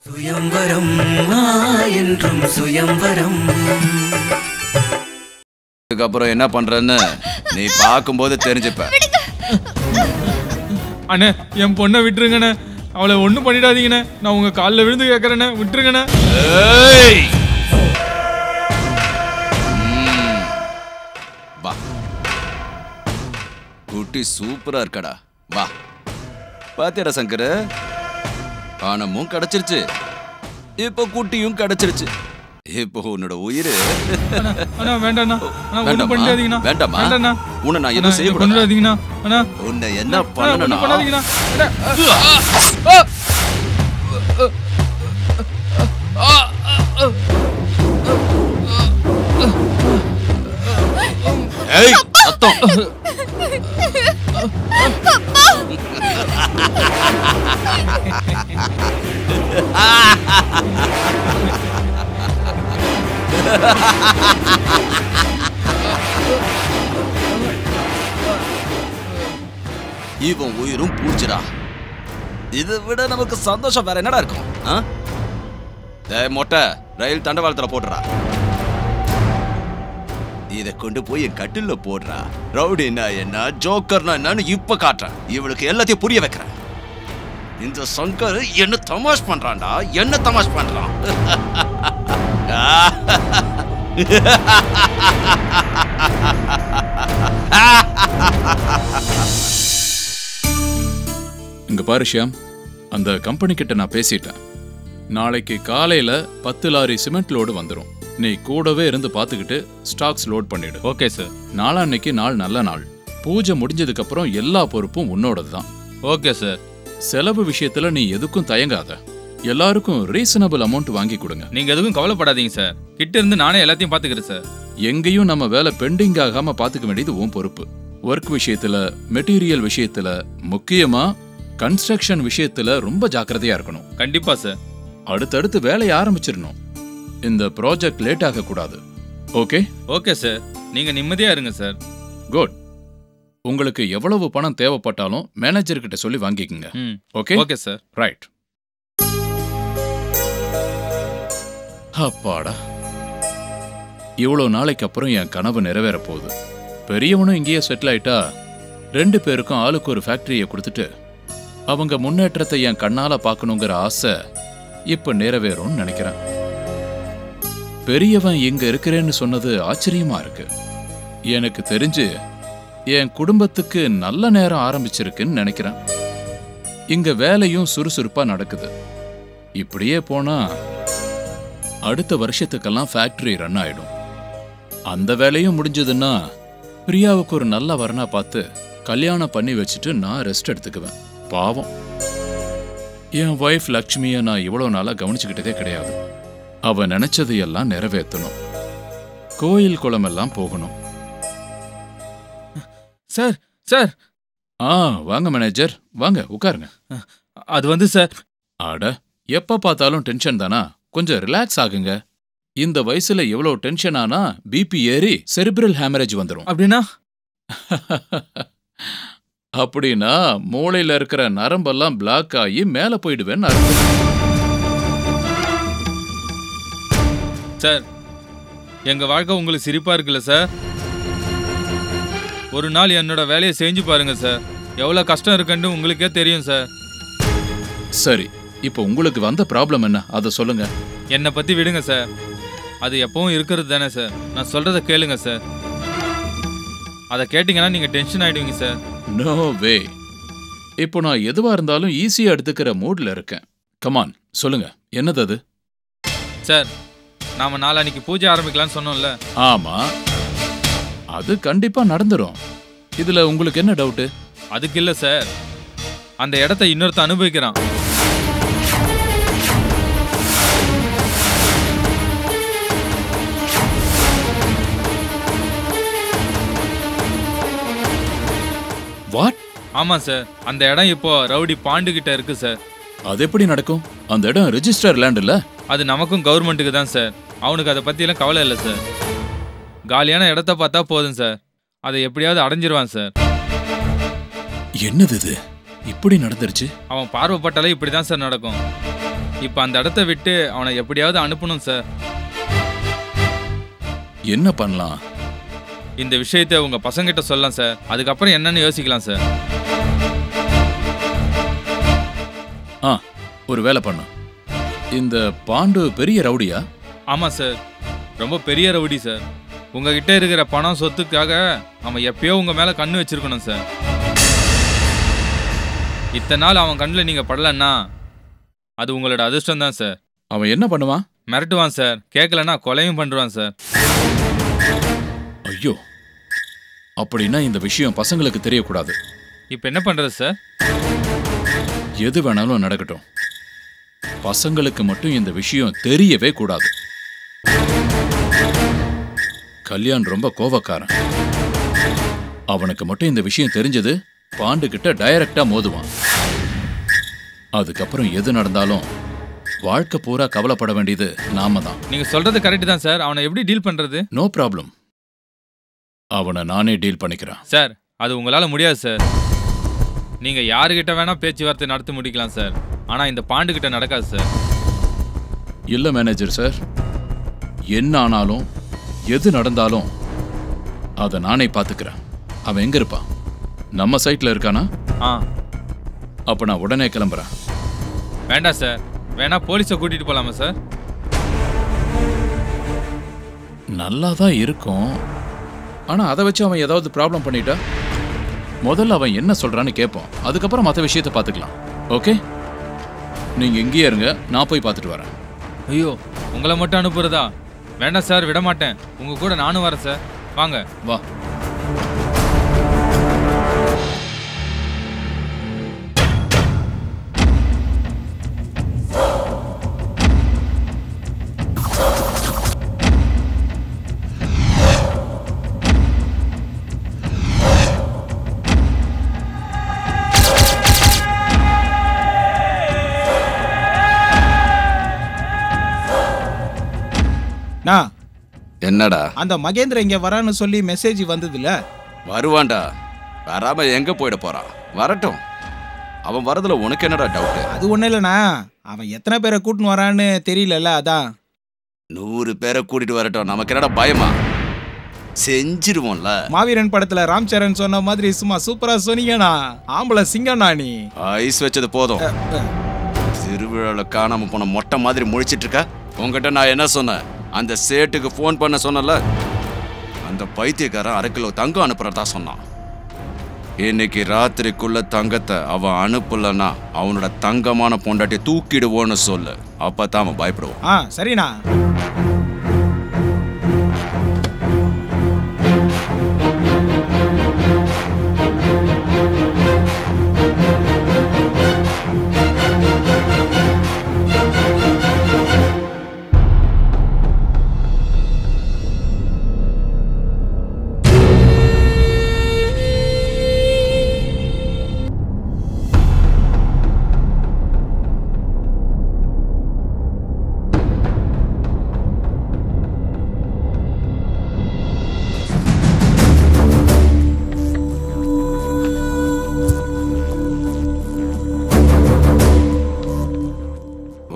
சுயம்வரம் என்றும் சுயம்வரம். அதுக்கப்புறம் என்ன பண்றன்னு நீ பார்க்கும்போது தெரிஞ்சுப்ப. அண்ணே என் பொண்ணை விட்டுருங்கண்ணே, அவளை ஒன்றும் பண்ணிடாதீங்கண்ணே, நான் உங்க காலில் விழுந்து கேட்கறேண்ணே, விட்டுருங்கண்ணே. வா, குட்டி சூப்பரா இருக்கடா. வா, பாத்தியாடா சங்கர், பணமும் கிடைச்சிருச்சு, இப்போ குட்டியும் கிடைச்சிருச்சு. இப்போ உன்னோட உயிர் வேண்டாண்ணா, ஒன்றும் பண்ணிடாதீங்கண்ணா. வேண்டாமா? வேண்டாண்ணா, உன்னை நான் எதுவும் செய்ய பண்ணிடாதீங்கண்ணா. அண்ணா உன்னை என்ன பண்ணணும் பண்ணாதீங்கண்ணா. ஏய் சத்தம். இவன் உயிரும் பூச்சிடா. இதை விட நமக்கு சந்தோஷம் வேற என்னடா இருக்கும்? மொட்டை ரயில் தண்டவாளத்துல போடுறா. இதை கொண்டு போய் என் கட்டில போடுறா. ரவுடினா என்ன, ஜோக்கர்னா என்னன்னு இப்ப காட்டுறேன். இவளுக்கு எல்லாத்தையும் புரிய வைக்கிறேன். இந்த சங்கர் என்ன தமாஷ் பண்றான்டா, என்ன தமாஷ் பண்றான். இங்க பாரு ஷியாம், அந்த கம்பெனி கிட்ட நான் பேசிட்டேன். நாளைக்கு காலையில 10 லாரி சிமெண்ட் லோடு வந்துடும். நீ கூடவே இருந்து பார்த்துக்கிட்டு ஸ்டாக்ஸ் லோட் பண்ணிடு. Okay sir. நாளான்னைக்கு நாள் நல்ல நாள். பூஜை முடிஞ்சதுக்கு அப்புறம் எல்லா பொறுப்பும் உன்னோடது தான். Okay sir. செலவு விஷயத்துல நீ எதுக்கும் தயங்காத. எல்லாருக்கும் ரீசனபிள் அமௌண்ட் வாங்கி கொடுங்க. நீங்க எதுக்கும் கவலைப்படாதீங்க சார். கிட்ட இருந்து நானே எல்லாத்தையும் பாத்துக்கிறேன் சார். எங்கேயும் நம்ம வேலை பெண்டிங் ஆகாம பாத்துக்க வேண்டியது உன் பொறுப்பு. ஒர்க் விஷயத்துல, மெட்டீரியல் விஷயத்துல, முக்கியமா கன்ஸ்ட்ரக்ஷன் விஷயத்துல ரொம்ப ஜாக்கிரதையா இருக்கணும். கண்டிப்பா சார். அடுத்தடுத்து வேலையை ஆரம்பிச்சிடணும். இந்த ப்ராஜெக்ட் லேட் ஆக கூடாது. ஓகே? Okay sir. நீங்க நிம்மதியா இருங்க சார். குட். உங்களுக்கு எவ்வளவு பணம் தேவைப்பட்டாலும் மேனேஜர் கிட்ட சொல்லி வாங்கிக்கங்க. ஓகே? Okay sir. ரைட். அப்பாடா, இவ்வளோ நாளைக்கு அப்புறம் என் கனவு நிறைவேற போகுது. பெரியவனும் இங்கேயே செட்டில் ஆயிட்டா 2 பேருக்கும் ஆளுக்கு ஒரு ஃபேக்டரியை கொடுத்துட்டு அவங்க முன்னேற்றத்தை என் கண்ணால பார்க்கணுங்கிற ஆசை இப்ப நிறைவேறும்னு நினைக்கிறேன். பெரியவன் இங்க இருக்கிறேன்னு சொன்னது ஆச்சரியமா இருக்கு. எனக்கு தெரிஞ்சு என் குடும்பத்துக்கு நல்ல நேரம் ஆரம்பிச்சிருக்குன்னு நினைக்கிறேன். இங்க வேலையும் சுறுசுறுப்பா நடக்குது. இப்படியே போனா அடுத்த வருஷத்துக்கெல்லாம் ஃபேக்டரி ரன் ஆயிடும். அந்த வேலையும் முடிஞ்சதுன்னா பிரியாவுக்கு ஒரு நல்ல வரனா பார்த்து கல்யாணம் பண்ணி வச்சுட்டு நான் ரெஸ்ட் எடுத்துக்குவேன். பாவம், என் ஒய்ஃப் லக்ஷ்மியை நான் இவ்வளவு நாளா கவனிச்சுக்கிட்டதே கிடையாது. அவ நினைச்சது எல்லாம் நிறைவேற்றணும். கோயில் குளமெல்லாம் போகணும். Sir sir. வாங்க மேனேஜர், வாங்க உட்காருங்க. அது சார். ஆட, எப்ப பார்த்தாலும் டென்ஷன் தானா? கொஞ்சம் ரிலாக்ஸ் ஆகுங்க. இந்த வயசுல எவ்வளவு டென்ஷன் ஆனா பிபி ஏறி செரிப்ரல் ஹேமரேஜ் வந்துடும். அப்படின்னா? அப்படின்னா மூளையில இருக்கிற நரம்பெல்லாம் பிளாக் ஆகி மேல போயிடுவேன்னு அர்த்தம். சார், எங்க வாழ்க்கை உங்களுக்கு சிரிப்பா இருக்குல்ல சார்? ஒரு நாள் என்னோட வேலையை செஞ்சு பாருங்க சார். எவ்வளவு கஷ்டம் இருக்குன்னு உங்களுக்கே தெரியும் சார். சரி, இப்போ உங்களுக்கு வந்த ப்ராப்ளம் என்ன, அதை சொல்லுங்க. என்னை பத்தி விடுங்க சார். அது எப்பவும் இருக்கிறது தானே சார். நான் சொல்றத கேளுங்க சார். அதை கேட்டீங்கன்னா நீங்க டென்ஷன் ஆயிடுவீங்க சார். நோ வே. இப்போ நான் எதுவா இருந்தாலும் ஈஸியா எடுத்துக்கிற மூட்ல இருக்கேன். கமான், சொல்லுங்க, என்னது அது? சார், நாம நாளைக்கு பூஜை ஆரம்பிக்கலாம்னு சொன்னோம்ல. ஆமா, அது கண்டிப்பா நடந்துரும். இதுல உங்களுக்கு என்ன டவுட்? அதுக்கு இல்ல சார், அந்த இடத்தை இன்னொருத்த அனுபவிக்கிறான். வாட்? ஆமா சார், அந்த இடம் இப்போ ரவுடி பாண்டு கிட்ட இருக்கு சார். அது எப்படி நடக்கும்? அந்த இடம் ரெஜிஸ்டர் லேண்ட் இல்ல. அது நமக்கும் கவர்மெண்ட்டுக்கு தான் சார். அவனுக்கு அதை பத்தி எல்லாம் கவலை இல்லை சார். காலியான இடத்த பார்த்தா போதும் சார், அதை எப்படியாவது அடைஞ்சிருவான் சார். என்னது இது இப்படி நடந்துருச்சு? அவன் பார்வைப்பட்டாலே இப்படிதான் சார் நடக்கும். இப்போ அந்த இடத்த விட்டு அவனை எப்படியாவது அனுப்பணும் சார். என்ன பண்ணலாம்? இந்த விஷயத்தை உங்க பசங்கிட்ட சொல்லலாம் சார். அதுக்கப்புறம் என்னன்னு யோசிக்கலாம் சார். ஒரு வேலை பண்ண. இந்த பாண்டு பெரிய ரவுடியா? ஆமா சார், ரொம்ப பெரிய ரவுடி சார். உங்ககிட்ட இருக்கிற பணம் சொத்துக்காக அவன் எப்பயோ உங்க மேல கண்ணு வச்சிருக்கணும் சார். இத்தனை நாள் அவன் கண்ணில் நீங்க படலன்னா அது உங்களோட அதிர்ஷ்டம் தான் சார். அவன் என்ன பண்ணுவான்? மிரட்டுவான் சார். கேட்கலன்னா கொலையும் பண்ணுவான் சார். ஐயோ, அப்படின்னா இந்த விஷயம் பசங்களுக்கு தெரியக்கூடாது. இப்போ என்ன பண்றது சார்? எது வேணாலும் நடக்கட்டும், பசங்களுக்கு மட்டும் இந்த விஷயம் தெரியவே கூடாது. கல்யாண் ரொம்ப கோவக்காரன். அவனுக்கு மட்டும் இந்த விஷயம் தெரிஞ்சது பாண்டு கிட்ட டைரக்டா மோதுவான். அதுக்கப்புறம் எது நடந்தாலும் வாழ்க்கை பூரா கவலைப்பட வேண்டியது நாம தான். நீங்க சொல்றது கரெக்ட் தான் சார். அவனை எப்படி டீல் பண்றது? நோ ப்ராப்ளம், அவனை நானே டீல் பண்ணிக்கிறேன். சார், அது உங்களால முடியாது சார். நீங்க யாருகிட்ட வேணா பேச்சுவார்த்தை நடத்தி முடிக்கலாம் சார். ஆனா இந்த பாண்டு கிட்ட நடக்காது சார். இல்ல மேனேஜர் சார், என்ன ஆனாலும் எது நடந்தாலும் அதை நானே பார்த்துக்கிறேன். அவன் எங்க இருப்பான்? நம்ம சைட்ல இருக்கானா? அப்ப நான் உடனே கிளம்புறேன். வேண்டாம் சார், வேணா போலீஸை கூட்டிட்டு போலாமா சார்? நல்லா தான் இருக்கும், ஆனா அதை வச்சு அவன் ஏதாவது ப்ராப்ளம் பண்ணிட்டா முதல்ல அவன் என்ன சொல்றான்னு கேட்போம். அதுக்கப்புறம் மற்ற விஷயத்தை பார்த்துக்கலாம். ஓகே, நீங்க இங்கேயே இருங்க, நான் போய் பார்த்துட்டு வரேன். ஐயோ, உங்களை மட்டும் அனுப்புறதா? வேண்டாம் சார், விட மாட்டேன். உங்க கூட நானும் வரேன் சார். வாங்க. வா. என்னடா அந்த மகேந்திர இங்க வரான்னு சொல்லி மெசேஜ் வந்ததுல? வருவான்டா, வராம எங்க போயிட போறான்? வரட்டும், அவன் வரதுல உனக்கு என்னடா டவுட்? அது ஒண்ணு இல்லண்ணா, அவன் எத்தனை பேரை கூட்டின்னு வரான்னு தெரியலல்ல, அதான். 100 பேரை கூட்டிட்டு வரட்டும், நமக்கு என்னடா பயமா? செஞ்சிருவோம்ல. மாவீரன் படத்துல ராம் சரண் சொன்ன மாதிரி சும்மா சூப்பரா சொன்னீங்கண்ணா. ஆம்பளை சிங்கண்ணா நீ. ஐஸ் வச்சது போதும். திருவிழால காணாம போன மொட்டை மாதிரி முழிச்சிட்டு இருக்க. உங்ககிட்ட நான் என்ன சொன்னேன்? அந்த சேட்டுக்கு ஃபோன் பண்ண சொன்னல, அந்த பைத்தியக்காரன் 1/2 கிலோ தங்கம் அனுப்புறதா சொன்னான். இன்னைக்கு ராத்திரிக்குள்ள தங்கத்தை அவன் அனுப்பலன்னா அவனோட தங்கமான பொண்டாட்டி தூக்கிடுவோன்னு சொல்லு. அப்பதான் அவன் பயப்படுவான். சரிண்ணா.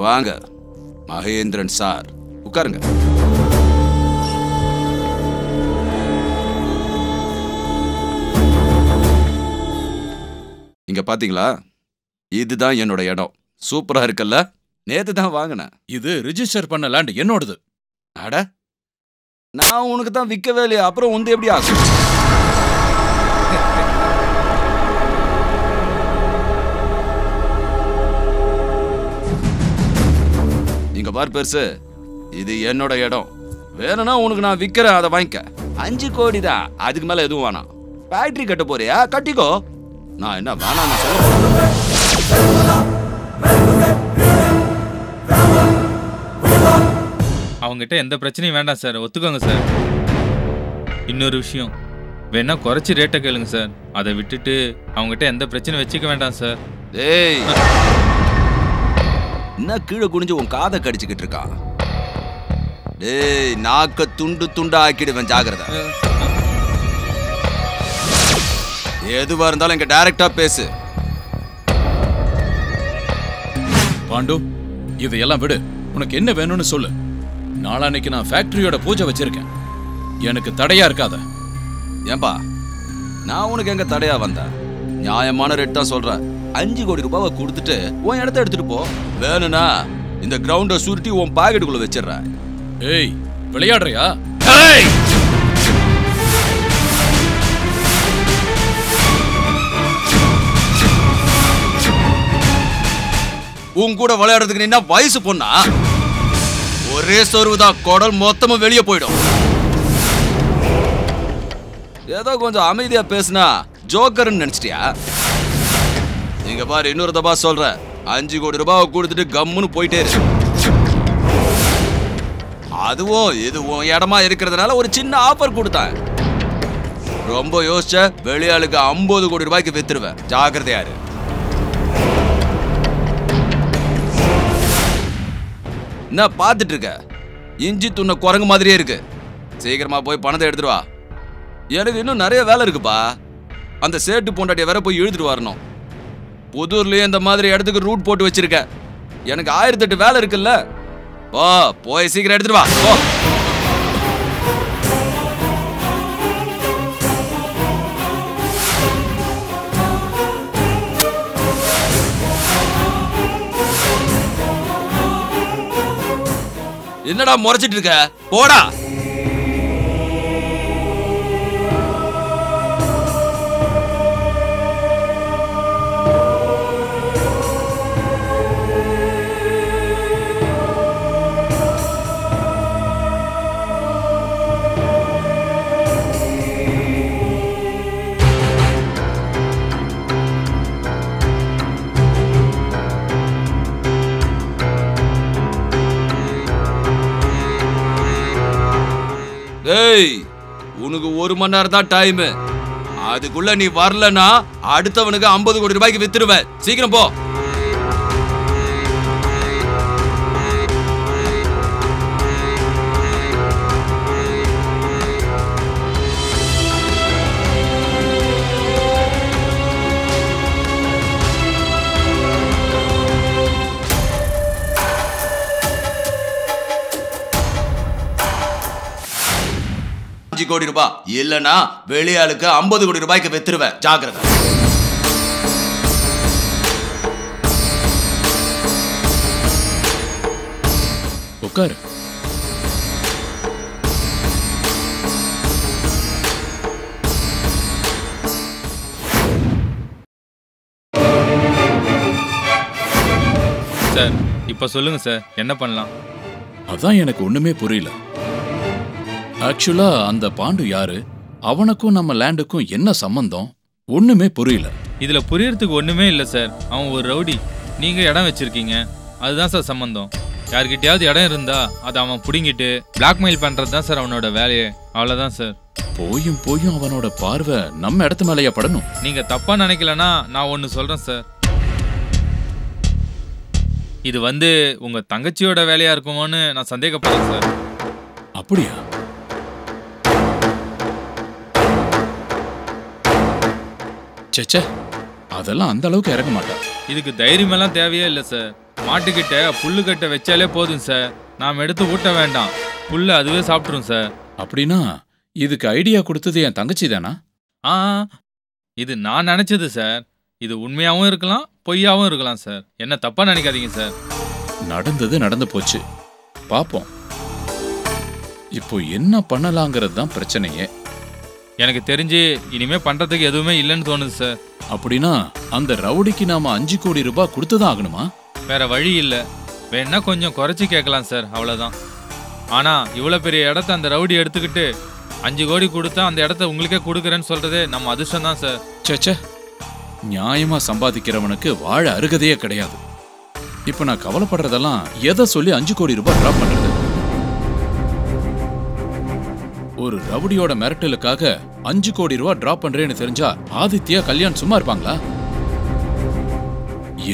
வாங்க மகேந்திரன் சார், உட்காருங்க. இங்க பாத்தீங்களா, இதுதான் என்னோட இடம். சூப்பரா இருக்குல்ல? நேத்து தான் வாங்கினேன். இது ரிஜிஸ்டர் பண்ண லேண்ட் என்னோடது. அட, நான் உனக்கு தான் விற்கவே இல்லையா? அப்புறம் வந்து எப்படி ஆகும்? இங்க பார் பெருசு, இது என்னோட இடம். வேணும்னா உனக்கு நான் விற்கிறேன், அதை வாங்கிக்க. 5 கோடி தான், அதுக்கு மேல எதுவும் வேணாம். ஃபேக்டரி கட்ட போறியா? கட்டிக்கோ. நான் என்ன வேணாம் நான் சொல்ல. அவங்ககிட்ட எந்த பிரச்சனையும் வேண்டாம் சார், ஒத்துக்கோங்க சார். இன்னொரு விஷயம், வேணா குறைச்சி ரேட்டை கேளுங்க சார். அதை விட்டுட்டு அவங்ககிட்ட எந்த பிரச்சனையும் வச்சுக்க வேண்டாம் சார். டேய், என்ன கீழே குனிஞ்சு உன் காதை கடிச்சுக்கிட்டு இருக்கான்? டேய், நாக்க துண்டு துண்டா ஆக்கிடுவேன், ஜாகிரதை. எதுவா இருந்தாலும் இங்க டைரக்டா பேசு. பாண்டு, இதையெல்லாம் விடு. உனக்கு என்ன வேணும்னு சொல்லு. நாளான்னைக்கு நான் ஃபேக்டரியோட பூஜை வச்சிருக்கேன். எனக்கு தடையா இருக்காத. ஏன்பா நான் உனக்கு எங்க தடையா வந்தேன்? நியாயமான ரேட் தான் சொல்றேன். 5 கோடி ரூபாவை கொடுத்துட்டு உன் இடத்த எடுத்துட்டு போ. வேணும்னா இந்த கிரவுண்டை சுருட்டி உன் பாக்கெட்டுக்குள்ள வச்சிடுறேன். ஏய், விளையாடுறியா? உன் கூட விளையாடுறதுக்கு நீ என்ன வயசு பொண்ணா? ஒரே சொருவுதான், குடல் மொத்தமும் வெளியே போயிடும். ஏதோ கொஞ்சம் அமைதியா பேசுனா ஜோக்கர்னு நினைச்சிட்டியா? நீங்க பாரு, இன்னொரு தபா சொல்ற, 5 கோடி ரூபாவை கொடுத்துட்டு கம்முன்னு போயிட்டே இரு. அதுவும் இதுவும் இடமா இருக்கிறதுனால ஒரு சின்ன ஆஃபர் கொடுத்தேன். ரொம்ப யோசிச்ச வெளியாளுக்கு 50 கோடி ரூபாய்க்கு வித்துருவேன். ஜாக்கிரதையாரு. என்ன பார்த்துட்டு இருக்க? இஞ்சி துண்ண குரங்கு மாதிரியே இருக்கு. சீக்கிரமா போய் பணத்தை எடுத்துட்டு வா. எனக்கு இன்னும் நிறைய வேலை இருக்குப்பா. அந்த சேட்டு பொண்டாட்டிய வேற போய் இழுத்துட்டு வரணும். புதூர்லயே இந்த மாதிரி இடத்துக்கு ரூட் போட்டு வச்சிருக்க. எனக்கு 1008 வேலை இருக்குல்ல. போய் சீக்கிரம் எடுத்துட்டு வா. போ. என்னடா முறைச்சிட்டு இருக்க? போடா. ஏய், உனக்கு 1 மணி நேரம் தான் டைம். அதுக்குள்ள நீ வரலனா அடுத்தவனுக்கு 50 கோடி ரூபாய்க்கு வித்துருவேன். சீக்கிரம் போ. கோடி ரூபாய் இல்லனா வெளியாளுக்கு 50 கோடி ரூபாய்க்கு வித்துருவேன். ஜாக்கிரதை. உட்காரு. சார், இப்ப சொல்லுங்க சார், என்ன பண்ணலாம்? அதான் எனக்கு ஒண்ணுமே புரியல. ஆக்சுவலா அந்த பாண்டு யாரு? அவனுக்கும் நம்ம லேண்டுக்கும் என்ன சம்பந்தம்? ஒண்ணுமே புரியல. இதுல புரியறதுக்கு ஒண்ணுமே இல்ல சார். அவன் ஒரு ரவுடி. நீங்க இடம் வச்சிருக்கீங்க, அதுதான் சார் சம்பந்தம். யார்கிட்டயாவது இடம் இருந்தா அதை அவன் புடிங்கிட்டு பிளாக்மெயில் பண்றது தான் சார் அவனோட வேலையே. அவ்வளவுதான் சார். போயும் போயும் அவனோட பார்வை நம்ம இடத்து மேலேயே படணும். நீங்க தப்பா நினைக்கலன்னா நான் ஒன்னு சொல்றேன் சார். இது உங்க தங்கச்சியோட வேலையா இருக்குமோன்னு நான் சந்தேகப்படுறேன் சார். அப்படியா? சேச்சே, அதெல்லாம் அந்த அளவுக்கு இறங்க மாட்டா. இதுக்கு தைரியமெல்லாம் தேவையே இல்லை சார். மாட்டுக்கிட்ட புல்லு கட்ட வச்சாலே போதும் சார். நாம் எடுத்து ஊட்ட வேண்டாம், புல்லு அதுவே சாப்பிட்ரும் சார். அப்படின்னா இதுக்கு ஐடியா கொடுத்தது என் தங்கச்சி தானா? இது நான் நினைச்சது சார். இது உண்மையாகவும் இருக்கலாம், பொய்யாவும் இருக்கலாம் சார். என்ன தப்பா நினைக்காதீங்க சார். நடந்தது நடந்து போச்சு, பாப்போம். இப்போ என்ன பண்ணலாங்கிறது தான் பிரச்சனையே. எனக்கு தெரிஞ்சு இனிமே பண்றதுக்கு எதுவுமே இல்லைன்னு தோணுது சார். அப்படின்னா அந்த ரவுடிக்கு நாம 5 கோடி ரூபாய் கொடுத்துதான் ஆகணுமா? வேற வழி இல்லை. வேணா கொஞ்சம் குறைச்சி கேட்கலாம் சார், அவ்வளோதான். ஆனா இவ்வளோ பெரிய இடத்த அந்த ரவுடி எடுத்துக்கிட்டு 5 கோடி கொடுத்தா அந்த இடத்த உங்களுக்கே கொடுக்குறேன்னு சொல்றதே நம்ம அதிர்ஷ்டம் தான் சார். சேச்சே, நியாயமா சம்பாதிக்கிறவனுக்கு வாழ அருகதையே கிடையாது. இப்ப நான் கவலைப்படுறதெல்லாம் எதை சொல்லி 5 கோடி ரூபாய் டிராப் பண்றது? ஒரு ரவுடியோட மிரட்டலுக்காக 5 கோடி ரூபாய் டிராப் பண்றேன்னு தெரிஞ்சா ஆதித்யா கல்யாண் சும்மா இருப்பாங்களா?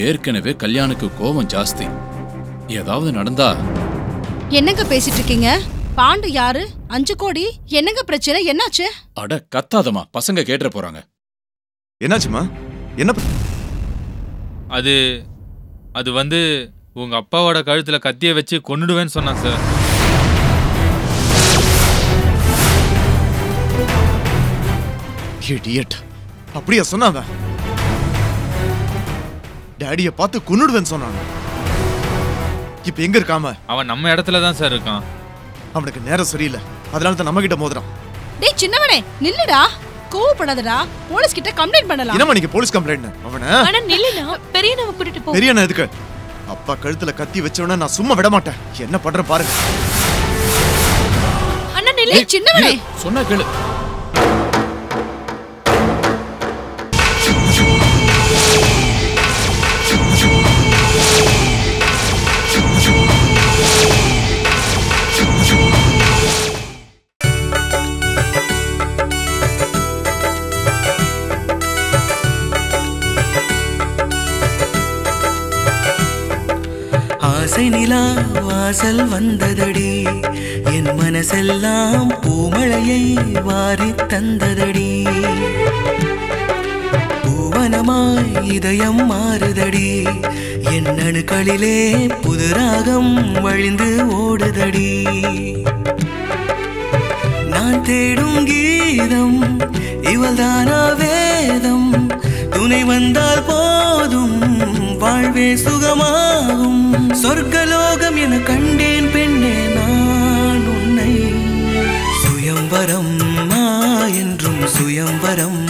ஏற்கனவே கல்யாணுக்கு கோபம் ஜாஸ்தி. ஏதாவது நடந்தா. என்னங்க பேசிட்டு இருக்கீங்க? பாண்டு யாரு? 5 கோடி? என்னங்க பிரச்சனை? என்னாச்சு? அட கத்தாதமா, பசங்க கேட்டுற போறாங்க. என்னாச்சுமா? என்ன? அது உங்க அப்பாவோட கழுத்துல கத்திய வச்சு கொன்னுடுவேன்னு சொன்னான் சார். இடியட். அப்படியே சொன்னாங்க. டாடிய பார்த்து கொன்னுடுவேன்னு சொன்னாங்க. இப்ப எங்க இருக்காம? அவன் நம்ம இடத்துல தான் சார் இருக்கான். அவனுக்கு நேரம் சரியில்லை, அதனால தான் நம்ம கிட்ட மோதுறான். டேய் சின்னவனே நில்லுடா, கோவப்படாதடா, போலீஸ் கிட்ட கம்ப்ளைண்ட் பண்ணலாம். என்னமா நீங்க போலீஸ் கம்ப்ளைண்ட்? அவன அண்ணா நில்லுடா, பெரியனவ கூட்டிட்டு போ. பெரியண்ணா எதுக்கு? அப்பா கழுத்துல கத்தி வச்சவன நான் சும்மா விட மாட்டேன். என்ன பண்றேன் பாருங்க. அண்ணா நில்லு. டேய் சின்னவனே சொன்னா கேளு. ஆசை நிலா வாசல் வந்ததடி, என் மனசெல்லாம் பூமழையை வாரி தந்ததடி. பூவனமாய் இதயம் மாறுதடி, என் அணுக்களிலே புது ராகம் வழிந்து ஓடுதடி. நான் தேடும் கீதம் இவள்தானா வேதம், துணை வந்தால் போதும் வாழ்வே சுகமாகும். சொர்க்கலோகம் என கண்டேன் பெண்ணே நான் உன்னை. சுயம்பரம் என்றும் சுயம்பரம்,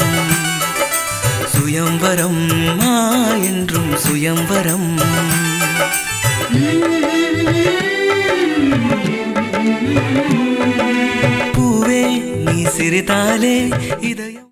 சுயம்பரம் என்றும் சுயம்பரம். பூவே நீ சிரித்தாலே இதை